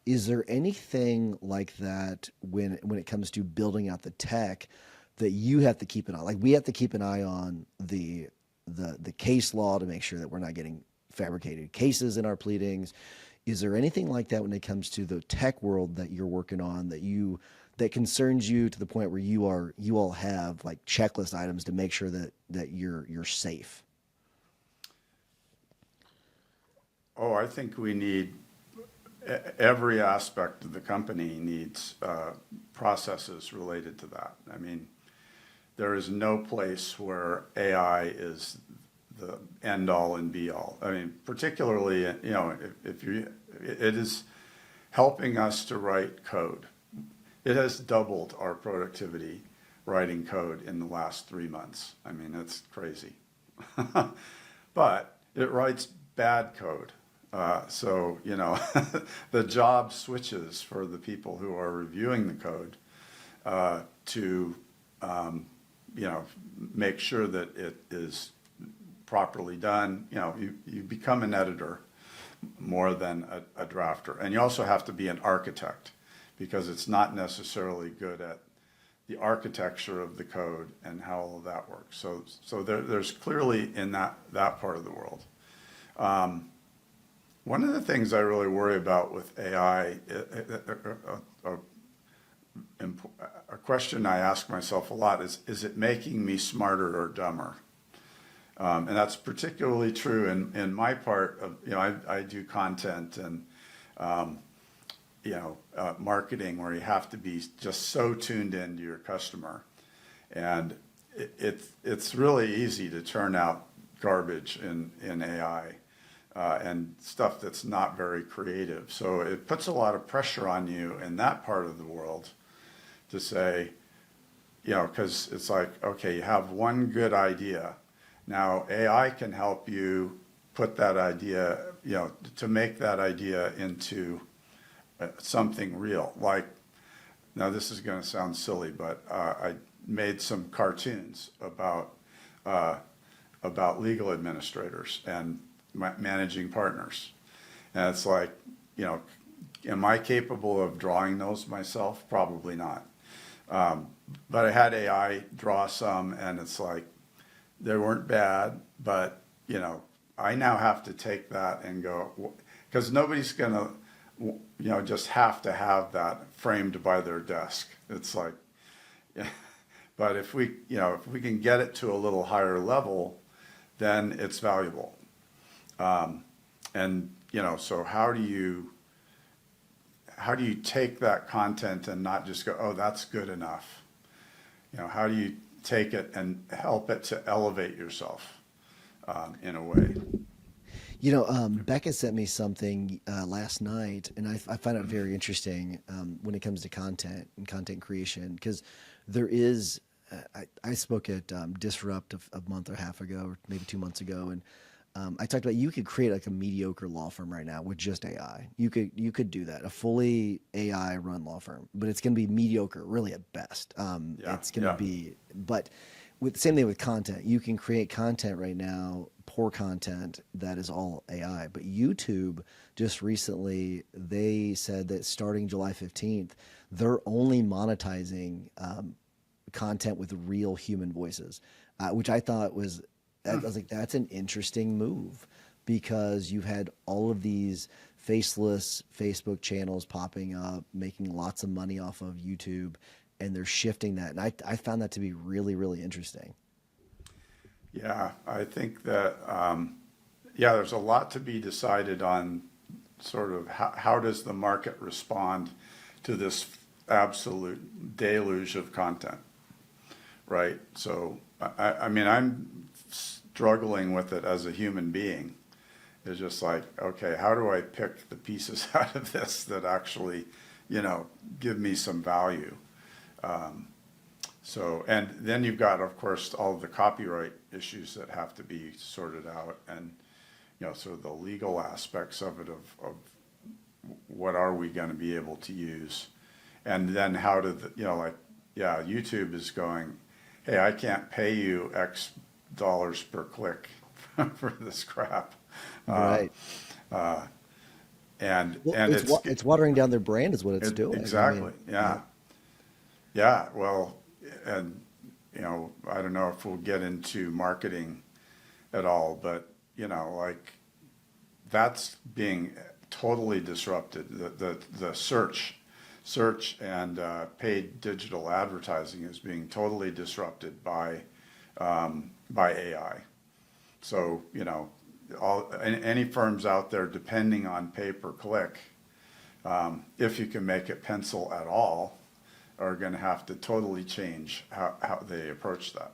Is there anything like that when it comes to building out the tech that you have to keep an eye? Like we have to keep an eye on the case law to make sure that we're not getting fabricated cases in our pleadings. Is there anything like that when it comes to the tech world that you're working on that concerns you to the point where you all have like checklist items to make sure that you're safe? Oh, I think we need every aspect of the company needs processes related to that. I mean, there is no place where AI is the end all and be all. I mean, particularly, if you, it is helping us to write code. It has doubled our productivity writing code in the last 3 months. I mean, it's crazy. But it writes bad code. So, the job switches for the people who are reviewing the code to, make sure that it is properly done. You become an editor more than a drafter. And you also have to be an architect because it's not necessarily good at the architecture of the code and how all of that works. So there's clearly in that part of the world. One of the things I really worry about with AI, a question I ask myself a lot is it making me smarter or dumber? And that's particularly true in my part of, I do content and, marketing where you have to be just so tuned into your customer. And it's really easy to turn out garbage in AI. And stuff that's not very creative. So it puts a lot of pressure on you in that part of the world to say, because it's like, okay, you have one good idea. Now AI can help you put that idea, to make that idea into something real. Like, now this is going to sound silly, but I made some cartoons about legal administrators and managing partners. And it's like, am I capable of drawing those myself? Probably not. But I had AI draw some, and it's like, they weren't bad, but, I now have to take that and go, because nobody's going to, just have to have that framed by their desk. It's like, yeah. But if we can get it to a little higher level, then it's valuable. So how do you take that content and not just go, oh, that's good enough? How do you take it and help it to elevate yourself in a way? Becca sent me something last night, and I find it very interesting when it comes to content and content creation because there is. I spoke at Disrupt a month or a half ago, or maybe 2 months ago, and I talked about you could create like a mediocre law firm right now with just AI. You could do that, a fully AI run law firm, but it's going to be mediocre, really at best. Yeah, It's going to yeah. be, but with same thing with content. You can create content right now, poor content that is all AI. But YouTube just recently they said that starting July 15th, they're only monetizing content with real human voices, which I thought was I was like, that's an interesting move because you've had all of these faceless Facebook channels popping up, making lots of money off of YouTube, and they're shifting that. And I found that to be really, really interesting. Yeah, I think that, there's a lot to be decided on sort of how does the market respond to this absolute deluge of content, right? So, I mean, I'm struggling with it as a human being. It's just like, okay, how do I pick the pieces out of this that actually, give me some value? And then you've got, of course, all of the copyright issues that have to be sorted out and, sort of the legal aspects of it, of what are we going to be able to use? And then how do YouTube is going, hey, I can't pay you X dollars per click for this crap. Right. Well, and it's watering down their brand is what it's doing. I mean, exactly, yeah. Yeah, well, and, you know, I don't know if we'll get into marketing at all, but, you know, like, that's being totally disrupted. The search and paid digital advertising is being totally disrupted by AI. So, you know, any firms out there depending on pay per click, if you can make it pencil at all, are going to have to totally change how they approach that.